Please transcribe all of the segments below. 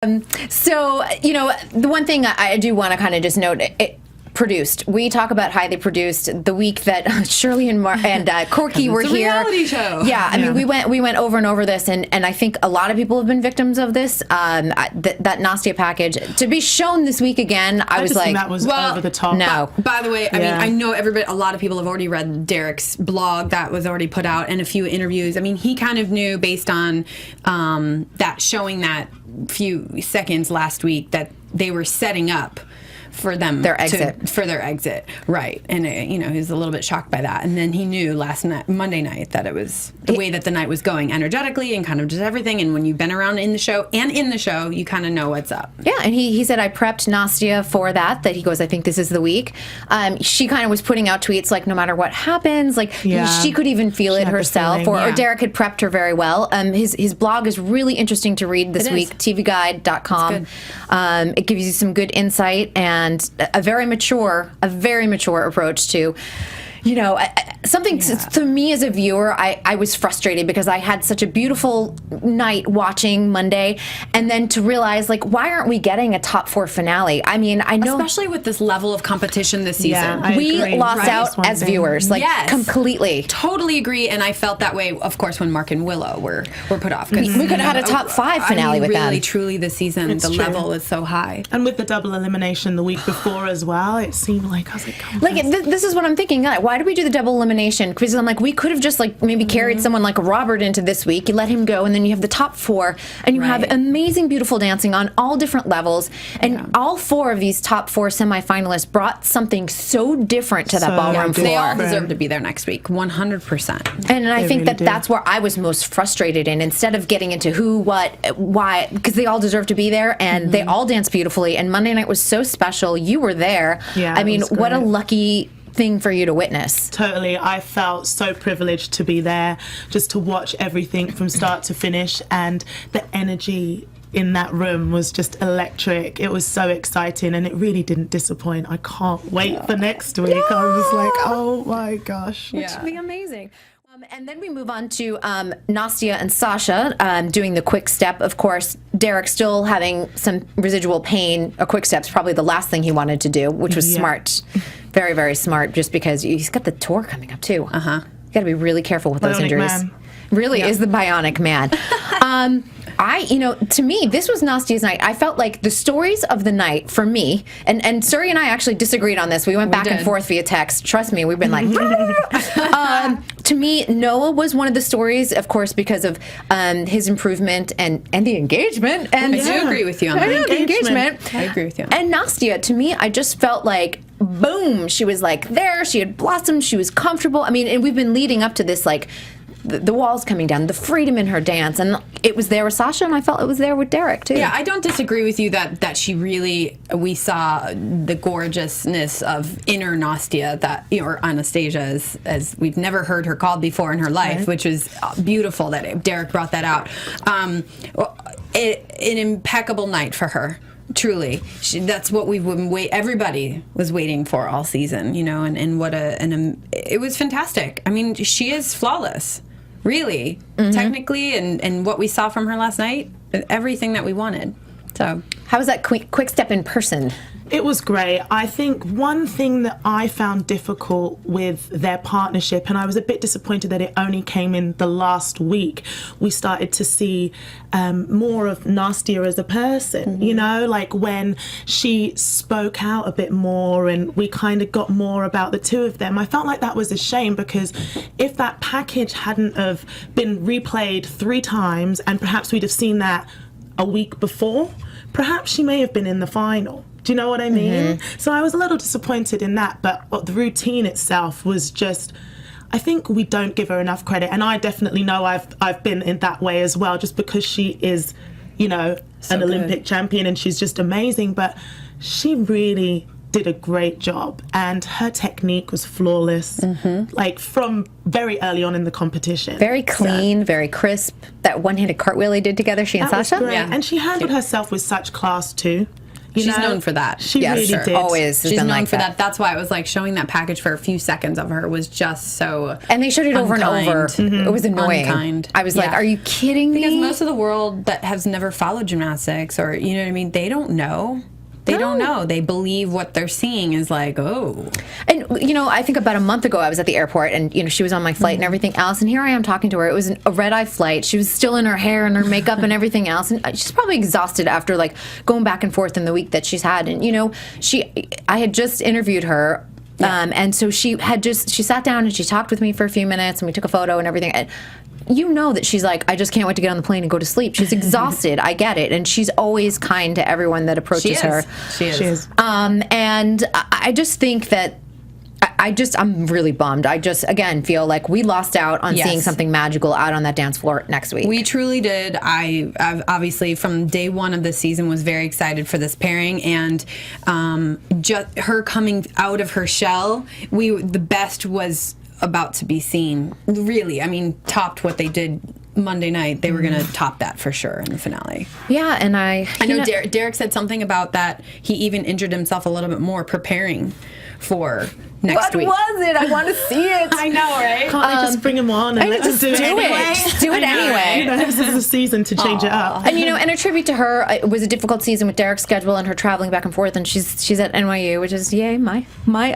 So, the one thing I do want to kind of just note, produced. We talk about highly produced. The week that Shirley and Corky were here, reality show. Yeah, I mean, we went over and over this, and I think a lot of people have been victims of this. That Nastia package to be shown this week again. I was like, that was over the top. No. By the way, I mean, I know a lot of people have already read Derek's blog that was already put out and a few interviews. I mean, he kind of knew based on that showing that few seconds last week that they were setting up for them their exit, right? And he was a little bit shocked by that, and then he knew Monday night, that it was the way that the night was going energetically and kind of just everything. And when you've been around in the show, you kind of know what's up. Yeah, and he said, I prepped Nastia for that he goes, I think this is the week. She kind of was putting out tweets like, no matter what happens, like she could even feel it herself, or Derek had prepped her very well. His blog is really interesting to read this week, tvguide.com. It gives you some good insight and a very mature approach to, something to me as a viewer. I was frustrated because I had such a beautiful night watching Monday, and then to realize, like, why aren't we getting a top 4 finale? I mean, I know, especially with this level of competition this season, we lost out as viewers, completely. Totally agree, and I felt that way, of course, when Mark and Willow were put off. We could have had a top 5 finale with them. Really, truly, this season, the level is so high. And with the double elimination the week before as well, it seemed like, I was like, this is what I'm thinking. Why did we do the double elimination? Because I'm like, we could have just maybe carried someone like Robert into this week. You let him go, and then you have the top 4, and you have amazing, beautiful dancing on all different levels. And all 4 of these top 4 semifinalists brought something so different to that ballroom floor. They all deserve to be there next week, 100%. And I think that's where I was most frustrated in. Instead of getting into who, what, why, because they all deserve to be there, and they all danced beautifully. And Monday night was so special. You were there. Yeah, I mean, what a lucky thing for you to witness. Totally. I felt so privileged to be there, just to watch everything from start to finish, and the energy in that room was just electric. It was so exciting, and it really didn't disappoint. I can't wait for next week. I was like, oh my gosh. Which would be amazing. And then we move on to Nastia and Sasha doing the quick step. Of course, Derek still having some residual pain. A quick step's probably the last thing he wanted to do, which was smart. Very, very smart, just because he's got the tour coming up, too. You got to be really careful with those injuries. Man. Really is the bionic man. To me, this was Nastia's night. I felt like the stories of the night for me, and Suri and I actually disagreed on this. We went back and forth via text. Trust me, we've been like, to me, Noah was one of the stories, of course, because of his improvement and the engagement. And I do agree with you on that. The engagement. I agree with you. And Nastia, to me, I just felt like, boom, she was like there. She had blossomed. She was comfortable. I mean, and we've been leading up to this, like, the walls coming down, the freedom in her dance, and it was there with Sasha, and I felt it was there with Derek too. Yeah, I don't disagree with you that she really, we saw the gorgeousness of inner Nastia, or Anastasia, as we've never heard her called before in her life, which was beautiful that Derek brought that out. An impeccable night for her. Truly, that's what we've been everybody was waiting for all season, and what it was fantastic. I mean, she is flawless, really, technically, and what we saw from her last night, everything that we wanted. So, how was that quick step in person? It was great. I think one thing that I found difficult with their partnership, and I was a bit disappointed that it only came in the last week, we started to see more of Nastia as a person, like when she spoke out a bit more and we kind of got more about the two of them. I felt like that was a shame, because if that package hadn't have been replayed 3 times and perhaps we'd have seen that a week before, perhaps she may have been in the final. Do you know what I mean? So I was a little disappointed in that, but the routine itself was just, I think we don't give her enough credit, and I definitely know I've been in that way as well, just because she is, an Olympic champion and she's just amazing, but she really did a great job, and her technique was flawless, like from very early on in the competition. Very clean, very crisp. That one-handed cartwheel they did together, she and Sasha. Was great. And she handled herself with such class too. You She's know? known for that. She really did. Always has She's been known like for that. That's why it was like showing that package for a few seconds of her was just so. And they showed it over and over. unkind. It was annoying. Unkind. I was like, Yeah. are you kidding me? Because most of the world that has never followed gymnastics, or you know what I mean, they don't know. They don't know. They believe what they're seeing is like, oh. And, you know, I think about a month ago I was at the airport and, you know, she was on my flight and everything else. And here I am talking to her. It was a red-eye flight. She was still in her hair and her makeup and everything else. And she's probably exhausted after, like, going back and forth in the week that she's had. And, you know, I had just interviewed her. And so she sat down and she talked with me for a few minutes and we took a photo and everything. And you know that she's like, I just can't wait to get on the plane and go to sleep. She's exhausted. I get it. And she's always kind to everyone that approaches her. She is. And I just think that I'm really bummed. I just, again, feel like we lost out on seeing something magical out on that dance floor next week. We truly did. I've obviously from day one of this season was very excited for this pairing, and just her coming out of her shell. The best was about to be seen. Really, I mean, topped what they did Monday night. They were going to top that for sure in the finale. Yeah, and I know Derek said something about that. He even injured himself a little bit more preparing for next week. What was it? I want to see it. I know, right? Can't they just bring him on and let's just do it anyway? Just do it anyway. You know, this is the season to change it up. And, you know, and a tribute to her, it was a difficult season with Derek's schedule and her traveling back and forth, and she's at NYU, which is, yay, my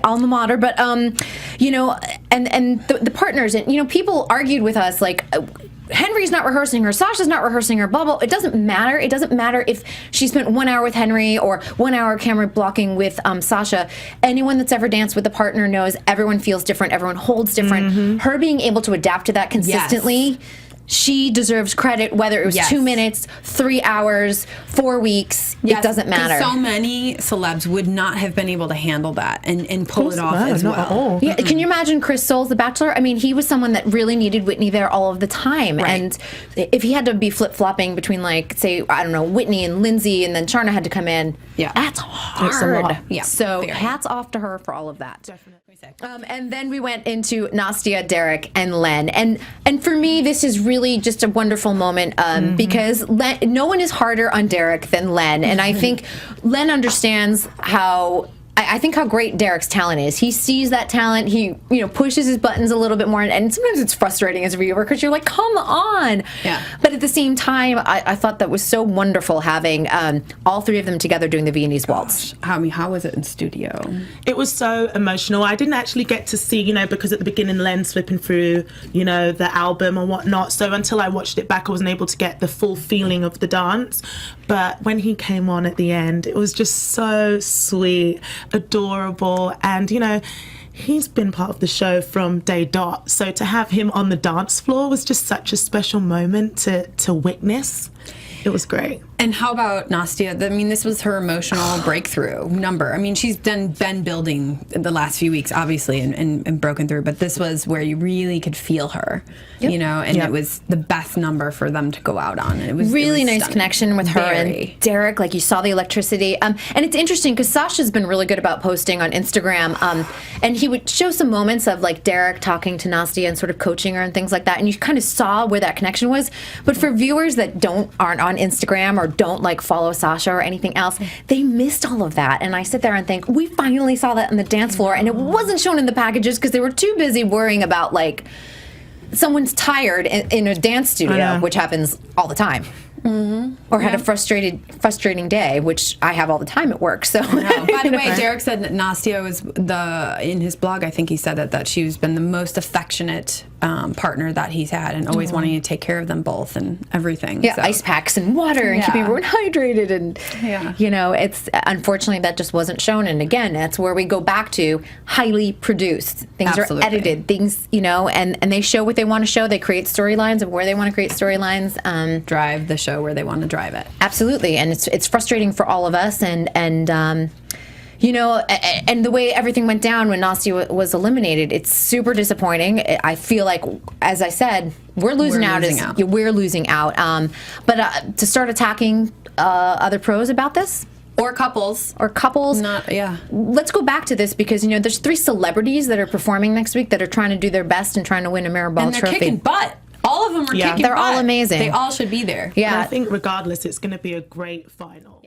alma mater. But, you know, and the partners, and, you know, people argued with us, like, Henry's not rehearsing her, Sasha's not rehearsing her, blah, blah. It doesn't matter. It doesn't matter if she spent 1 hour with Henry or 1 hour camera blocking with Sasha. Anyone that's ever danced with a partner knows everyone feels different, everyone holds different. Her being able to adapt to that consistently, she deserves credit, whether it was 2 minutes, 3 hours, 4 weeks. It doesn't matter. So many celebs would not have been able to handle that and pull it off as not at well. all. Yeah, can you imagine Chris Soules, The Bachelor? I mean, he was someone that really needed Whitney there all of the time. Right. And if he had to be flip-flopping between, like, say, I don't know, Whitney and Lindsay, and then Charna had to come in, that's hard. It's a lot. Yeah, so very. hats off to her for all of that. Definitely. And then we went into Nastia, Derek, and Len. And for me, this is really just a wonderful moment because no one is harder on Derek than Len. And I think Len understands how... I think how great Derek's talent is. He sees that talent. He, you know, pushes his buttons a little bit more, and sometimes it's frustrating as a viewer because you're like, "Come on!" Yeah. But at the same time, I thought that was so wonderful having all three of them together doing the Viennese Waltz. I mean, how was it in studio? It was so emotional. I didn't actually get to see, you know, because at the beginning Len's flipping through, you know, the album and whatnot. So until I watched it back, I wasn't able to get the full feeling of the dance. But when he came on at the end, it was just so sweet, adorable, and, you know, he's been part of the show from day dot. So to have him on the dance floor was just such a special moment to witness. It was great. And how about Nastia? I mean, this was her emotional breakthrough number. I mean, she's been building the last few weeks, obviously, and broken through. But this was where you really could feel her, you know, and it was the best number for them to go out on. It was really nice stunning. connection with her and Derek. Like, you saw the electricity. And it's interesting because Sasha's been really good about posting on Instagram. And he would show some moments of, like, Derek talking to Nastia and sort of coaching her and things like that. And you kind of saw where that connection was. But for viewers that aren't on Instagram or don't, like, follow Sasha or anything else, they missed all of that. And I sit there and think, we finally saw that on the dance floor, and it wasn't shown in the packages because they were too busy worrying about, like, someone's tired in a dance studio, which happens all the time. Or had a frustrating day, which I have all the time at work. So, by the way, Derek said that Nastia was in his blog. I think he said that she's been the most affectionate partner that he's had, and always wanting to take care of them both and everything. Yeah, so. Ice packs and water and keeping everyone hydrated, and you know, it's unfortunately that just wasn't shown. And again, that's where we go back to highly produced. Things are edited. Things, you know, and they show what they want to show. They create storylines of where they want to create storylines. Drive the show where they want to drive it. Absolutely, and it's frustrating for all of us, and you know, and the way everything went down when Nastia was eliminated, it's super disappointing. I feel like, as I said, we're losing out. We're losing out. But to start attacking other pros about this. Or couples. Let's go back to this because, you know, there's 3 celebrities that are performing next week that are trying to do their best and trying to win a Mirrorball and they're trophy. Kicking butt. All of them are kicking butt. They're all amazing. They all should be there. Yeah. But I think regardless, it's going to be a great final.